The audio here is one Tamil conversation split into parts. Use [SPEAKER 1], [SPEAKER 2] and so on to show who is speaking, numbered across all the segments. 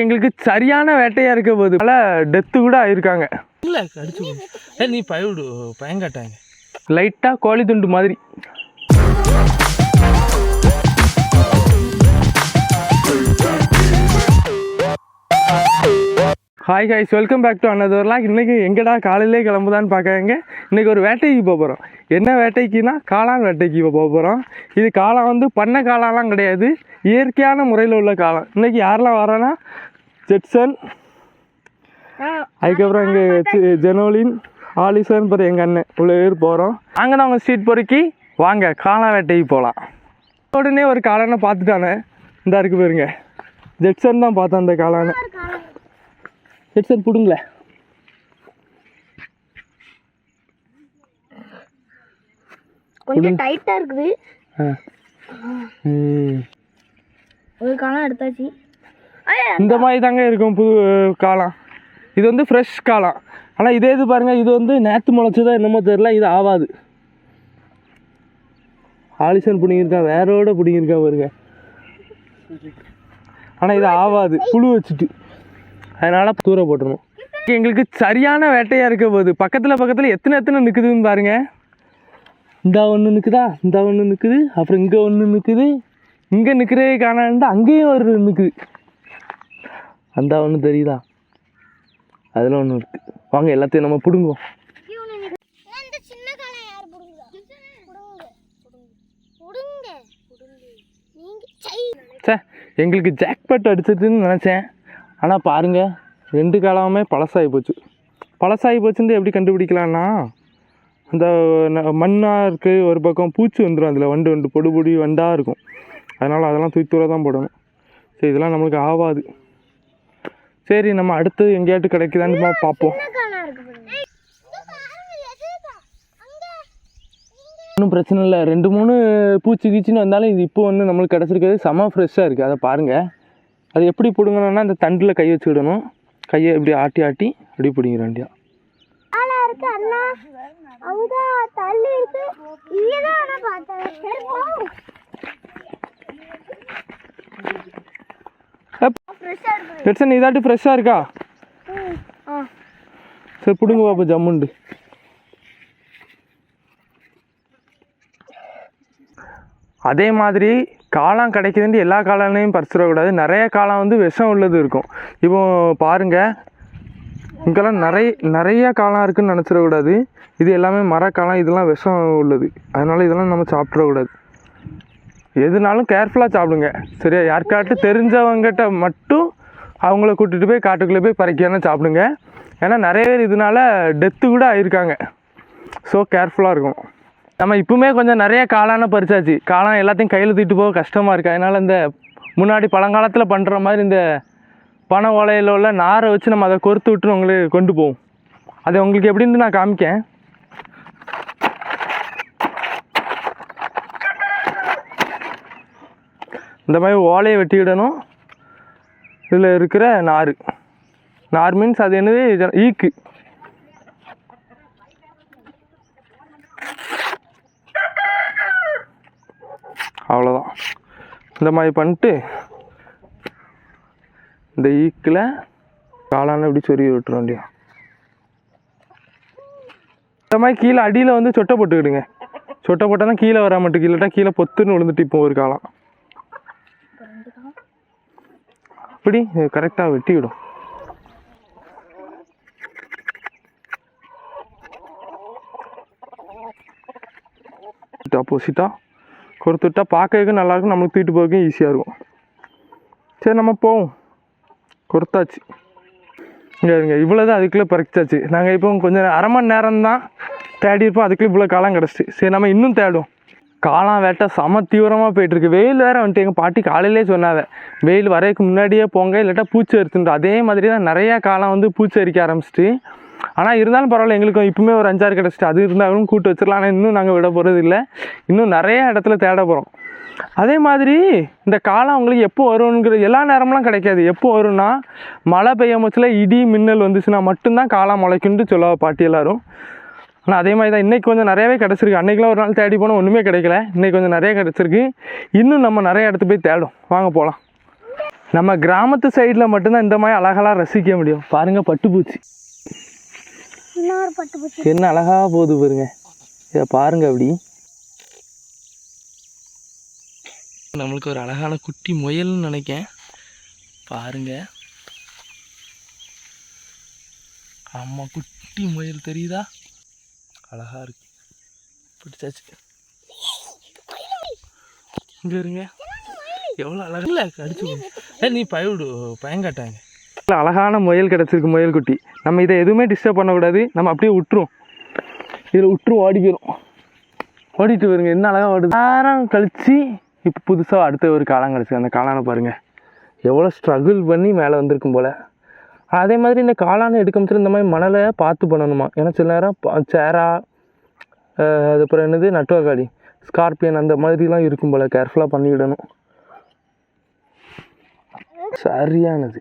[SPEAKER 1] எங்களுக்கு சரியான வேட்டையாக இருக்க போது அதனால் டெத்து கூட ஆயிருக்காங்க.
[SPEAKER 2] இல்லை கடிச்சு நீ பயங்காட்டாங்க
[SPEAKER 1] லைட்டாக கோழி துண்டு மாதிரி. Hi guys, welcome back to another vlog. இன்றைக்கி எங்கடா காலையிலே கிளம்புதான்னு பார்க்காங்க. இன்றைக்கி ஒரு வேட்டைக்கு போக போகிறோம். என்ன வேட்டைக்குன்னா காளான் வேட்டைக்கு போக போகிறோம். இது காளான் வந்து பண்ண காளான்லாம் கிடையாது, இயற்கையான முறையில் உள்ள காளான். இன்றைக்கி யாரெல்லாம் வரோன்னா ஜெட்சன், அதுக்கப்புறம் இங்கே ஜெனோலின், ஆலிசன், அப்புறம் எங்கள் அண்ணன் இவ்வளோ பேர் போகிறோம். அங்கே தான் அவங்க ஸ்ட்ரீட் பொறுக்கி வாங்க காளான் வேட்டைக்கு போகலாம். உடனே ஒரு காளானை பார்த்துட்டானே, இந்த இருக்கு போயிருங்க. ஜெட்சன் தான் பார்த்தேன் அந்த காளானை. ஜெட்சன் பிடுங்கள.
[SPEAKER 3] கொஞ்சம் டைட்டா இருக்குது. ஒரு காளான் எடுத்தாச்சு.
[SPEAKER 1] இந்த மாதிரி தாங்க இருக்கும் புது காளான். இது வந்து ஃப்ரெஷ் காளான். ஆனால் இதே இது பாருங்கள், இது வந்து நேற்று முளைச்சதா என்னமோ தெரில, இது ஆகாது. ஆலிசன் பிடிங்கிருக்கான், வேரோட பிடிங்கிருக்கான் பாருங்க. ஆனால் இது ஆகாது, புழு வச்சுட்டு. அதனால் தூர போட்டுருணும். எங்களுக்கு சரியான வேட்டையாக இருக்க போகுது. பக்கத்தில் எத்தனை நிற்குதுன்னு பாருங்கள். இந்த ஒன்று நிற்குதா, இந்த ஒன்று நிற்குது, அப்புறம் இங்கே ஒன்று நிற்குது, இங்கே நிற்கிறதே காணாண்டா அங்கேயும் ஒரு நிற்குது. அந்த ஒன்று தெரியுதா, அதில் ஒன்று இருக்குது. வாங்க எல்லாத்தையும் நம்ம பிடுங்குவோம். சே, எங்களுக்கு ஜாக்பாட் அடிச்சிட்டுன்னு நினச்சேன். ஆனால் பாருங்கள், 2 காலமே பழசாகி போச்சுன்னு எப்படி கண்டுபிடிக்கலான்னா, அந்த மண்ணாக இருக்குது, ஒரு பக்கம் பூச்சி வந்துடும், அதில் வண்டு பொடி வண்டாக இருக்கும். அதனால் அதெல்லாம் தூர தான் போடணும். சரி, இதெல்லாம் நம்மளுக்கு ஆகாது. சரி, நம்ம அடுத்து எங்கேயாட்டு கிடைக்குதான்னு பார்ப்போம். ஒன்றும் பிரச்சனை இல்லை. 2-3 பூச்சி கீச்சின்னு வந்தாலும் இது இப்போ வந்து நம்மளுக்கு கிடச்சிருக்கிறது செம ஃப்ரெஷ்ஷாக இருக்குது. அதை பாருங்கள். அது எப்படி பிடுங்கணும்னா, அந்த தண்டில் கை வச்சுக்கிடணும். கையை இப்படி ஆட்டி அப்படி பிடிங்கிற வேண்டியா. ஜெட்சன் இதாட்டி ஃப்ரெஷ்ஷாக இருக்கா? சரி, பிடுங்க பாப்பா ஜம்முண்டு. அதே மாதிரி காளான் கிடைக்குதுன்ட்டு எல்லா காளானையும் பறிச்சிடக்கூடாது. நிறைய காளான் வந்து விஷம் உள்ளது இருக்கும். இப்போ பாருங்கள், இங்கெல்லாம் நிறைய காளான் இருக்குதுன்னு நினச்சிடக்கூடாது. இது எல்லாமே மரக்காளான், இதெல்லாம் விஷம் உள்ளது. அதனால் இதெல்லாம் நம்ம சாப்பிட்றக்கூடாது. எதுனாலும் கேர்ஃபுல்லாக சாப்பிடுங்க, சரியா? யாருக்காட்டு தெரிஞ்சவங்ககிட்ட மட்டும் அவங்கள கூட்டிகிட்டு போய் காட்டுக்குள்ளே போய் பறிக்காமல் சாப்பிடுங்க. ஏன்னா நிறைய பேர் இதனால டெத்து கூட ஆயிருக்காங்க. ஸோ கேர்ஃபுல்லாக இருக்கும். நம்ம இப்போவுமே கொஞ்சம் நிறைய காளானை பறிச்சாச்சு. காளான் எல்லாத்தையும் கையில் தூக்கிட்டு போக கஷ்டமாக இருக்குது. அதனால் இந்த முன்னாடி பழங்காலத்தில் பண்ணுற மாதிரி இந்த பனை ஓலையில் உள்ள நாரை வச்சு நம்ம அதை கொறுத்து விட்டு உங்களுக்கு கொண்டு போவோம். அதை உங்களுக்கு எப்படின்னு நான் காமிக்கேன். இந்த மாதிரி ஓலையை வெட்டிவிடணும். இதில் இருக்கிற நார் மீன்ஸ் அது என்னது, ஈக்கு. அவ்வளோதான். இந்த மாதிரி பண்ணிட்டு இந்த ஈக்கில் காளானை இப்படி சொருகி விட்டுற வேண்டியா. இந்த மாதிரி கீழே அடியில் வந்து சொட்டை போட்டுக்கிடுங்க. சொட்டை போட்டால் தான் கீழே வர மாட்டேங்குது, இல்லைட்டா கீழே பொத்துன்னு விழுந்துட்டு இப்போ ஒரு காளான். அப்படி கரெக்டாக வெட்டி விடும். ஆப்போசிட்டாக கொடுத்துட்டா பார்க்கறதுக்கு நல்லாயிருக்கும், நம்மளுக்கு தூக்கிட்டு போகிறதுக்கும் ஈஸியாக இருக்கும். சரி, நம்ம போவோம். கொடுத்தாச்சு. இங்கே இருங்க, இவ்வளோ தான் அதுக்குள்ளே பறிச்சாச்சு. நாங்கள் இப்போ கொஞ்சம் அரை மணி நேரம் தான் தேடி இருப்போம். அதுக்குள்ளே இவ்வளோ காளான் கிடச்சிட்டு. சரி, நம்ம இன்னும் தேடுவோம். காளான் வேட்டை செம தீவிரமாக போயிட்டுருக்கு. வெயில் வேறு வந்துட்டு எங்கள் பாட்டி காலையிலே சொன்னாங்க, வெயில் வரைக்கு முன்னாடியே போங்க, இல்லாட்டா பூச்சி அரிச்சுட்டு. அதே மாதிரி தான் நிறையா காளான் வந்து பூச்சி அரிக்க ஆரம்பிச்சிட்டு. ஆனால் இருந்தாலும் பரவாயில்ல, எங்களுக்கு இப்போவுமே ஒரு 5-6 கிடச்சிட்டு. அது இருந்தாலும் கூட்டு வச்சிடலாம். ஆனால் இன்னும் நாங்கள் விட போகிறது இல்லை. இன்னும் நிறைய இடத்துல தேட போகிறோம். அதே மாதிரி இந்த காளான் உங்களுக்கு எப்போ வரும்ங்கிறது எல்லா நேரம்லாம் கிடைக்காது. எப்போ வரும்னா, மழை பெய்யும் போச்சில் இடி மின்னல் வந்துச்சுன்னா மட்டும்தான் காளான் முளைக்குன்ட்டு சொல்லுவா பாட்டி எல்லோரும். ஆனால் அதே மாதிரி தான் இன்றைக்கி கொஞ்சம் நிறையவே கிடச்சிருக்கு. அன்றைக்கெலாம் ஒரு நாள் தேடி போனால் ஒன்றுமே கிடைக்கல. இன்றைக்கி கொஞ்சம் நிறைய கிடச்சிருக்கு. இன்னும் நம்ம நிறைய இடத்து போய் தேடும். வாங்க போகலாம். நம்ம கிராமத்து சைடில் மட்டும்தான் இந்த மாதிரி அழகெல்லாம் ரசிக்க முடியும். பாருங்கள் பட்டுப்பூச்சி
[SPEAKER 3] இன்னொரு பட்டுப்பூச்சி
[SPEAKER 1] என்ன அழகாக போகுது பாருங்க. இதை பாருங்கள் அப்படி.
[SPEAKER 2] நம்மளுக்கு ஒரு அழகான குட்டி முயல்னு நினைக்கேன். பாருங்க, ஆமாம் குட்டி முயல் தெரியுதா, அழகா இருக்கு. பிடிச்சாச்சு. இங்கே இருங்க, எவ்வளோ அழகா இல்லை கடிச்சு. நீ பயவிடு பயங்காட்டாங்க.
[SPEAKER 1] அழகான முயல் கிடச்சிருக்கு, முயல் குட்டி. நம்ம இதை எதுவுமே டிஸ்டர்ப் பண்ணக்கூடாது. நம்ம அப்படியே விட்டுரும், இதில் விட்டுரும், ஓடி போயிடும். ஓடிட்டு வருங்க, என்ன அழகாக ஓடுது. நேரம் கழித்து இப்போ புதுசாக அடுத்த ஒரு காளான் கிடச்சி. அந்த காளானை பாருங்கள், எவ்வளோ ஸ்ட்ரகிள் பண்ணி மேலே வந்திருக்கும் போல். அதே மாதிரி இந்த காளானை எடுக்கும்போது இந்த மாதிரி மணலை பார்த்து பண்ணணுமா. ஏன்னா சில நேரம் சேரா, அதுக்கப்புறம் என்னது நட்டுவாக்காளி, ஸ்கார்பியன் அந்த மாதிரிலாம் இருக்கும் போல். கேர்ஃபுல்லாக பண்ணிவிடணும். சரியானது.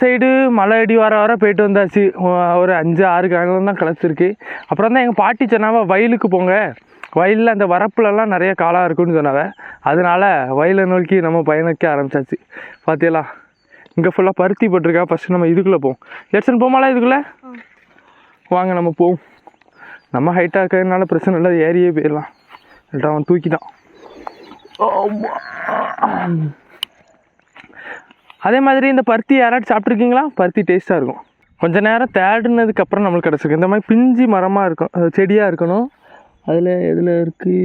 [SPEAKER 1] சைடு மலை அடி வர வர போயிட்டு வந்தாச்சு. ஒரு 5-6 காலம் தான் கிடச்சிருக்கு. அப்புறம் தான் எங்கள் பாட்டி சொன்னாவ வயலுக்கு போங்க, வயலில் அந்த வரப்புலலாம் நிறைய காளான் இருக்குன்னு சொன்னாவ. அதனால வயலை நோக்கி நம்ம பயணிக்க ஆரம்பிச்சாச்சு. பார்த்தீங்களா, இங்கே ஃபுல்லாக பருத்தி போட்டிருக்கா. ஃபஸ்ட்டு நம்ம இதுக்குள்ளே போவோம். எட்சன் போமாலாம் இதுக்குள்ளே வாங்க, நம்ம போவோம். நம்ம ஹைட்டாக இருக்கிறதுனால பிரச்சனை இல்லை, ஏரியே போயிடலாம். கரெக்டாக அவன் தூக்கிட்டான். அதே மாதிரி இந்த பருத்தி யாராச்சும் சாப்பிட்ருக்கீங்களா? பருத்தி டேஸ்ட்டாக இருக்கும். கொஞ்சம் நேரம் தேடினதுக்கப்புறம் நம்மளுக்கு கிடச்சிருக்கு. இந்த மாதிரி பிஞ்சு மரமாக இருக்கும், அது செடியாக இருக்கணும். அதில் எதில் இருக்குது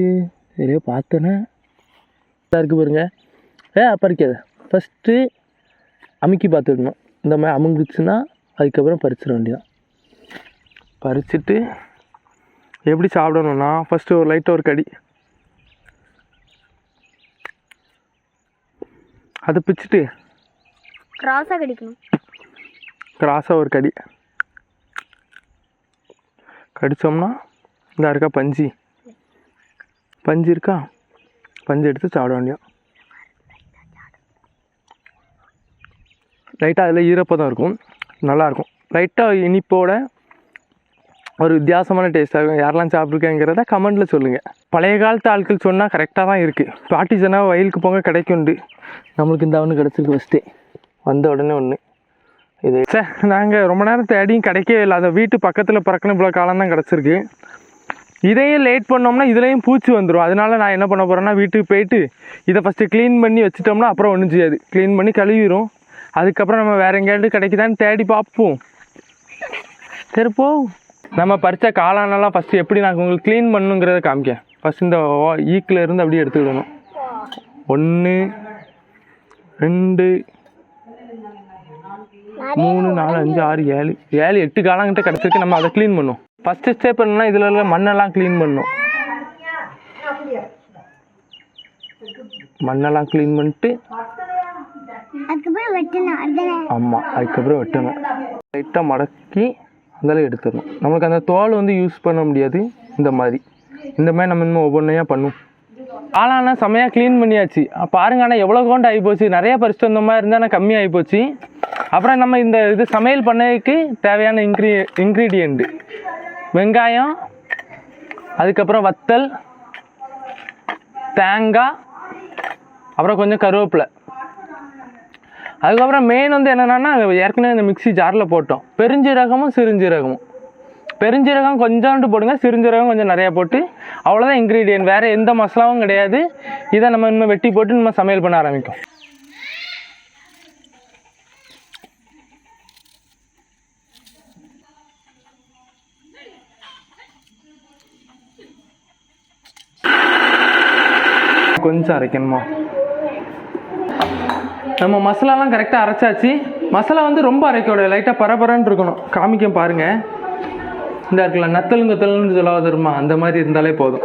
[SPEAKER 1] எதையோ பார்த்தேனே, இருக்குது பாருங்க. பறிக்காத, ஃபஸ்ட்டு அமுக்கி பார்த்துக்கணும். இந்த மாதிரி அமுங்குச்சுன்னா அதுக்கப்புறம் பறிச்சிட வேண்டியதான். பறிச்சுட்டு எப்படி சாப்பிடணுன்னா, ஃபஸ்ட்டு ஒரு லைட்டாக ஒரு கடி, அதை பிச்சுட்டு
[SPEAKER 3] கிராஸாக கடிக்கணும்.
[SPEAKER 1] கிராஸாக ஒரு கடி கடித்தோம்னா இந்த இருக்கா பஞ்சு, பஞ்சு இருக்கா, பஞ்சு எடுத்து சாப்பிட வேண்டியது. லைட்டாக அதில் ஈரப்பதம் இருக்கும், நல்லாயிருக்கும். லைட்டாக இனிப்போட ஒரு வித்தியாசமான டேஸ்ட்டாக இருக்கும். யாரெல்லாம் சாப்பிட்ருக்கேங்கிறத கமெண்டில் சொல்லுங்கள். பழைய காலத்து ஆட்கள் சொன்னால் கரெக்டாக தான் இருக்குது. பாட்டி சொன்னால் வயலுக்கு போங்க கிடைக்குண்டு. நம்மளுக்கு இந்த ஒன்று கிடச்சிருக்கு. ஃபஸ்ட்டே வந்த உடனே ஒன்று இது. சார் நாங்கள் ரொம்ப நேரம் தேடியும் கிடைக்கவே இல்லை. அதை வீட்டு பக்கத்தில் பறக்கணும் இவ்வளோ காலம் தான் கிடச்சிருக்கு. இதையும் லேட் பண்ணோம்னா இதுலேயும் பூச்சி வந்துடும். அதனால நான் என்ன பண்ண போகிறேன்னா, வீட்டுக்கு போயிட்டு இதை ஃபஸ்ட்டு க்ளீன் பண்ணி வச்சிட்டோம்னா அப்புறம் ஒன்றும் செய்யாது. க்ளீன் பண்ணி கழுவிடும். அதுக்கப்புறம் நம்ம வேறு எங்கேயாவது கிடைக்குதான்னு தேடி பார்ப்போம். சரிப்போ, நம்ம பறித்த காளானெல்லாம் ஃபஸ்ட்டு எப்படி நான் உங்களுக்கு க்ளீன் பண்ணுங்கிறத காமிக்கேன். ஃபஸ்ட் இந்த ஈக்கில் இருந்து அப்படியே எடுத்துக்கிடணும். 1 2 3 4 5 6 7 8 காளாங்கிட்ட கிடச்சிருக்கு. நம்ம அதை க்ளீன் பண்ணும். ஃபஸ்ட்டு ஸ்டெப் என்னன்னா, இதில் உள்ள மண்ணெல்லாம் க்ளீன் பண்ணணும். மண்ணெல்லாம் க்ளீன் பண்ணிட்டு ஆமாம், அதுக்கப்புறம் வெட்டணும். லைட்டாக மடக்கி அதெல்லாம் எடுத்துடணும். நம்மளுக்கு அந்த தோல் வந்து யூஸ் பண்ண முடியாது. இந்த மாதிரி நம்ம இன்னும் ஒவ்வொன்றையாக பண்ணுவோம். காளானா செம்மையாக க்ளீன் பண்ணியாச்சு. பாருங்க, ஆனால் எவ்வளோ கவுண்ட் ஆகிப்போச்சு. நிறையா பறிச்சுட்டு வந்த மாதிரி இருந்தால் ஆனால் கம்மி ஆகிப்போச்சு. அப்புறம் நம்ம இந்த இது சமையல் பண்ணதுக்கு தேவையான இன்க்ரீடியண்ட்டு வெங்காயம், அதுக்கப்புறம் வத்தல், தேங்காய், அப்புறம் கொஞ்சம் கருவேப்பிலை. அதுக்கப்புறம் மெயின் வந்து என்னென்னா, ஏற்கனவே இந்த மிக்ஸி ஜாரில் போட்டோம். பெருஞ்சீரகமும் சிறுஞ்சீரகமும். பெருஞ்சீரகம் கொஞ்சோண்டு போடுங்க, சிறுஞ்சீரகம் கொஞ்சம் நிறையா போட்டு, அவ்வளோதான் இன்க்ரீடியன்ட். வேறு எந்த மசாலாவும் கிடையாது. இதை நம்ம இன்னும் வெட்டி போட்டு நம்ம சமையல் பண்ண ஆரம்பிக்கும். கொஞ்சம் அரைக்கணுமா? நம்ம மசாலாலாம் கரெக்டாக அரைச்சாச்சு. மசாலா வந்து ரொம்ப அரைக்கூடாது, லைட்டாக பரபரன்னு இருக்கணும். காமிக்க பாருங்கள். இந்த இருக்குல்ல நத்தலுன்னு சொல்லாத தெரியுமா, அந்த மாதிரி இருந்தாலே போதும்.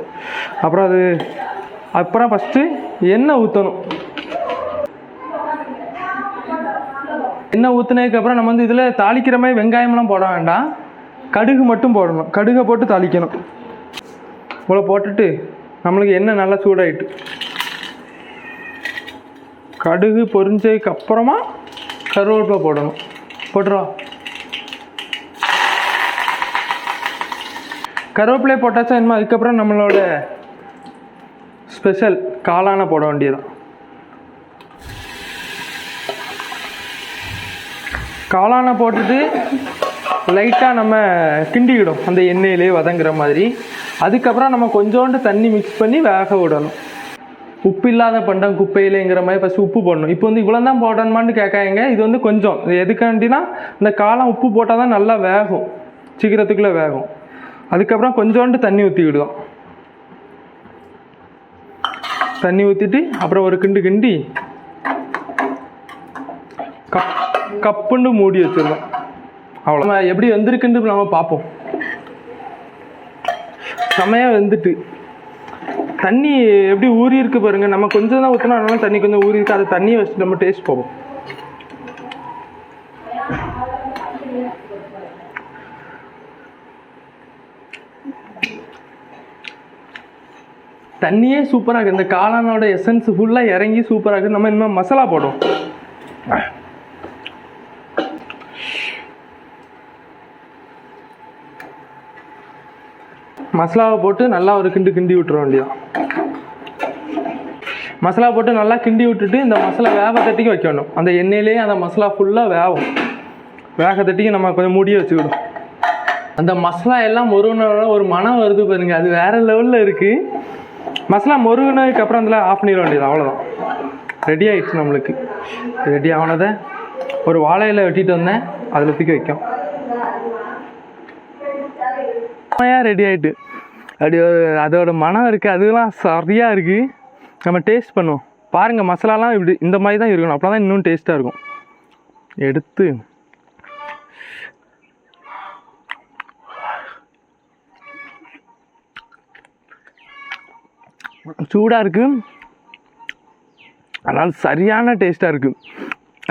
[SPEAKER 1] அப்புறம் ஃபஸ்ட்டு எண்ணெய் ஊற்றணும். எண்ணெய் ஊற்றினதுக்கப்புறம் நம்ம வந்து இதில் தாளிக்கிற மாதிரி வெங்காயம்லாம் போட வேண்டாம், கடுகு மட்டும் போடணும். கடுகை போட்டு தாளிக்கணும். இவ்வளோ போட்டுட்டு நம்மளுக்கு எண்ணெய் நல்லா சூடாயிட்டு கடுகு பொரிஞ்சதுக்கு அப்புறமா கருவேப்பிலை போடணும். போட்டுருவா. கருவேப்பிலையை போட்டாச்சா இனிமேல் அதுக்கப்புறம் நம்மளோட ஸ்பெஷல் காளானை போட வேண்டியதான். காளானை போட்டுட்டு லைட்டாக நம்ம கிண்டிக்கிடும் அந்த எண்ணெயிலே வதங்குற மாதிரி. அதுக்கப்புறம் நம்ம கொஞ்சோண்டு தண்ணி மிக்ஸ் பண்ணி வேக விடணும். உப்பு இல்லாத பண்டம் குப்பையிலேங்கிற மாதிரி ஃபஸ்ட்டு உப்பு போடணும். இப்போ வந்து இவ்வளோ தான் போடணுமான்னு கேட்காங்க. இது வந்து கொஞ்சம் எதுக்காண்டினா இந்த காளான் உப்பு போட்டால் தான் நல்லா வேகும், சீக்கிரத்துக்குள்ளே வேகும். அதுக்கப்புறம் கொஞ்சோண்டு தண்ணி ஊற்றிக்கிடுவோம். தண்ணி ஊற்றிட்டு அப்புறம் ஒரு கிண்டி கப்புன்னு மூடி வச்சிடலாம். அவ்வளோ. நம்ம எப்படி வெந்திருக்குன்னு நம்ம பார்ப்போம். செமையாக வெந்துட்டு தண்ணி எப்படி ஊறி இருக்கு பாருங்க. நம்ம கொஞ்சம் தான் ஊற்றினா அதனால தண்ணி கொஞ்சம் ஊறி இருக்கு. அது தண்ணியை வச்சு நம்ம டேஸ்ட் போவோம். தண்ணியே சூப்பராக இருக்குது. இந்த காளானோட எசன்ஸ் ஃபுல்லாக இறங்கி சூப்பராக இருக்குது. நம்ம இனிமேல் மசாலா போடுவோம். மசாலாவை போட்டு நல்லா ஒரு கிண்டி விட்டுற வேண்டியதான். மசாலா போட்டு நல்லா கிண்டி விட்டுட்டு இந்த மசாலா வேக தட்டிக்கு வைக்கணும். அந்த எண்ணெயிலேயே அந்த மசாலா ஃபுல்லாக வேகும். வேக தட்டிக்கு நம்ம கொஞ்சம் மூடியே வச்சுக்கிடும். அந்த மசாலா எல்லாம் முருகினோட ஒரு மனம் வருது பாருங்க, அது வேறு லெவலில் இருக்குது. மசாலா முருகினதுக்கு அப்புறம் அதில் ஆஃப் பண்ணிட வேண்டியது. அவ்வளோதான், ரெடி ஆகிடுச்சு நம்மளுக்கு. ரெடி ஆனதை ஒரு வாழையில வெட்டிட்டு வந்தேன், அதில் தூக்கி வைக்கும். ரெடி ஆகிட்டு அப்படி அதோட மனம் இருக்குது, அதெல்லாம் சரியாக இருக்குது. நம்ம டேஸ்ட் பண்ணுவோம் பாருங்கள். மசாலாலாம் இப்படி இந்த மாதிரி தான் இருக்கணும், அப்போ தான் இன்னும் டேஸ்ட்டாக இருக்கும். எடுத்து சூடாக இருக்குது, அதனால் சரியான டேஸ்ட்டாக இருக்குது.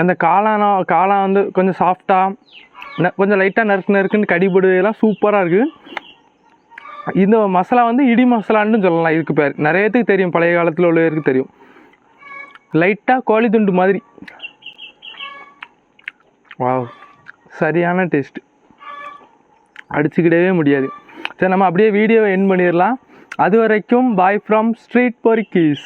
[SPEAKER 1] அந்த காளான் வந்து கொஞ்சம் சாஃப்டாக கொஞ்சம் லைட்டாக நறுக்குன்னு கடிபடுலாம் சூப்பராக இருக்குது. இந்த மசாலா வந்து இடி மசாலான்னு சொல்லலாம். இதுக்கு பேர் நிறைய பேருக்கு தெரியும், பழைய காலத்தில் உள்ளவருக்கு தெரியும். லைட்டாக கோழி துண்டு மாதிரி. வாவ், சரியான டேஸ்ட்டு, அடிச்சுக்கிடவே முடியாது. சரி, நம்ம அப்படியே வீடியோவை எண்ட் பண்ணிடலாம். அது வரைக்கும் பாய் ஃப்ரம் ஸ்ட்ரீட் பொருக்கீஸ்.